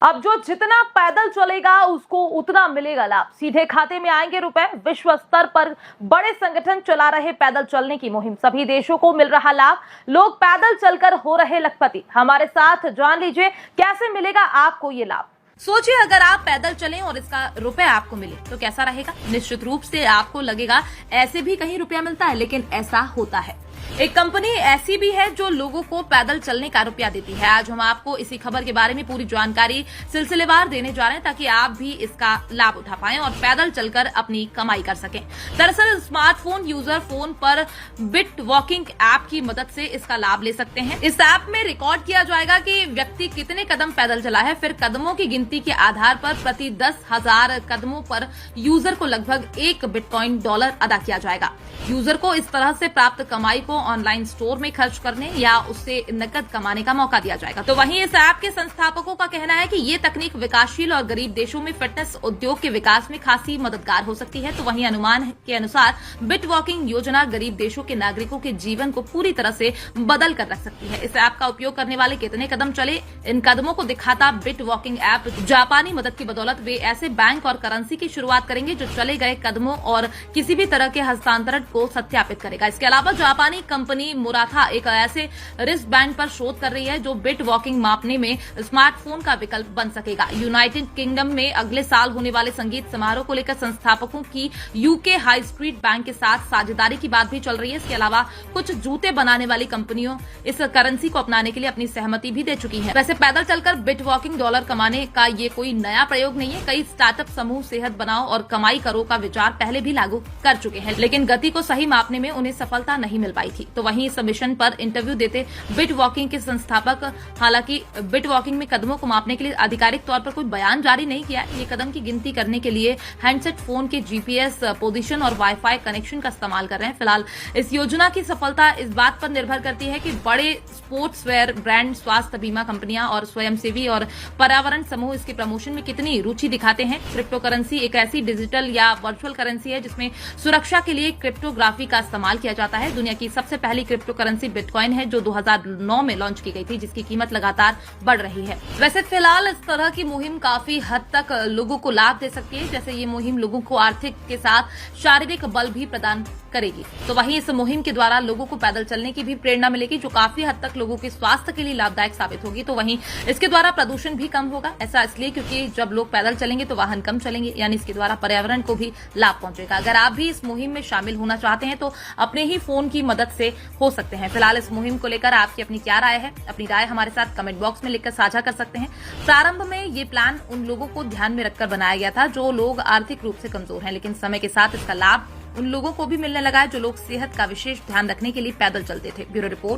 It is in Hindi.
अब जो जितना पैदल चलेगा उसको उतना मिलेगा लाभ, सीधे खाते में आएंगे रुपए। विश्व स्तर पर बड़े संगठन चला रहे पैदल चलने की मुहिम, सभी देशों को मिल रहा लाभ, लोग पैदल चलकर हो रहे लखपति। हमारे साथ जान लीजिए कैसे मिलेगा आपको ये लाभ। सोचिए अगर आप पैदल चलें और इसका रुपए आपको मिले तो कैसा रहेगा। निश्चित रूप से आपको लगेगा ऐसे भी कहीं रुपया मिलता है, लेकिन ऐसा होता है। एक कंपनी ऐसी भी है जो लोगों को पैदल चलने का रुपया देती है। आज हम आपको इसी खबर के बारे में पूरी जानकारी सिलसिलेवार देने जा रहे हैं ताकि आप भी इसका लाभ उठा पाएं और पैदल चलकर अपनी कमाई कर सकें। दरअसल स्मार्टफोन यूजर फोन पर बिट वॉकिंग ऐप की मदद से इसका लाभ ले सकते हैं। इस ऐप में रिकॉर्ड किया जाएगा कि व्यक्ति कितने कदम पैदल चला है, फिर कदमों की गिनती के आधार पर प्रति 10,000 कदमों पर यूजर को लगभग $1 अदा किया जाएगा। यूजर को इस तरह से प्राप्त कमाई को ऑनलाइन स्टोर में खर्च करने या उससे नकद कमाने का मौका दिया जाएगा। तो वहीं इस ऐप के संस्थापकों का कहना है कि ये तकनीक विकासशील और गरीब देशों में फिटनेस उद्योग के विकास में खासी मददगार हो सकती है। तो वहीं अनुमान के अनुसार बिट वॉकिंग योजना गरीब देशों के नागरिकों के जीवन को पूरी तरह से बदल कर रख सकती है। इस ऐप का उपयोग करने वाले कितने कदम चले, इन कदमों को दिखाता बिट वॉकिंग ऐप जापानी मदद की बदौलत वे ऐसे बैंक और करेंसी की शुरुआत करेंगे जो चले गए कदमों और किसी भी तरह के हस्तांतरण को सत्यापित करेगा। इसके अलावा जापानी कंपनी मुराथा एक ऐसे रिस्ट बैंड पर शोध कर रही है जो बिट वॉकिंग मापने में स्मार्टफोन का विकल्प बन सकेगा। यूनाइटेड किंगडम में अगले साल होने वाले संगीत समारोह को लेकर संस्थापकों की यूके हाई स्ट्रीट बैंक के साथ साझेदारी की बात भी चल रही है। इसके अलावा कुछ जूते बनाने वाली कंपनियों इस करेंसी को अपनाने के लिए अपनी सहमति भी दे चुकी है। वैसे पैदल चलकर बिट वॉकिंग डॉलर कमाने का ये कोई नया प्रयोग नहीं है। कई स्टार्टअप समूह सेहत बनाओ और कमाई करो का विचार पहले भी लागू कर चुके हैं, लेकिन गति को सही मापने में उन्हें सफलता नहीं मिल पाई थी। तो वहीं इस मिशन पर इंटरव्यू देते बिट वॉकिंग के संस्थापक हालांकि बिट वॉकिंग में कदमों को मापने के लिए आधिकारिक तौर पर कोई बयान जारी नहीं किया। ये कदम की गिनती करने के लिए हैंडसेट फोन के जीपीएस पोजीशन और वाईफाई कनेक्शन का इस्तेमाल कर रहे हैं। फिलहाल इस योजना की सफलता इस बात पर निर्भर करती है कि बड़े स्पोर्ट्स वेयर ब्रांड, स्वास्थ्य बीमा कंपनियां और स्वयंसेवी और पर्यावरण समूह इसके प्रमोशन में कितनी रुचि दिखाते हैं। क्रिप्टो करेंसी एक ऐसी डिजिटल या वर्चुअल करेंसी है जिसमें सुरक्षा के लिए क्रिप्टोग्राफी का इस्तेमाल किया जाता है। दुनिया की सबसे पहली क्रिप्टो करेंसी बिटकॉइन है जो 2009 में लॉन्च की गई थी, जिसकी कीमत लगातार बढ़ रही है। वैसे फिलहाल इस तरह की मुहिम काफी हद तक लोगों को लाभ दे सकती है। जैसे ये मुहिम लोगों को आर्थिक के साथ शारीरिक बल भी प्रदान करेगी। तो वहीं इस मुहिम के द्वारा लोगों को पैदल चलने की भी प्रेरणा मिलेगी जो काफी हद तक लोगों के स्वास्थ्य के लिए लाभदायक साबित होगी। तो वहीं इसके द्वारा प्रदूषण भी कम होगा। ऐसा इसलिए क्योंकि जब लोग पैदल चलेंगे तो वाहन कम चलेंगे, यानी इसके द्वारा पर्यावरण को भी लाभ पहुंचेगा। अगर आप भी इस मुहिम में शामिल होना चाहते हैं तो अपने ही फोन की मदद से हो सकते हैं। फिलहाल इस मुहिम को लेकर आपकी अपनी क्या राय है, अपनी राय हमारे साथ कमेंट बॉक्स में लिखकर साझा कर सकते हैं। प्रारंभ में ये प्लान उन लोगों को ध्यान में रखकर बनाया गया था जो लोग आर्थिक रूप से कमजोर हैं, लेकिन समय के साथ इसका लाभ उन लोगों को भी मिलने लगा है जो लोग सेहत का विशेष ध्यान रखने के लिए पैदल चलते थे। Bureau report.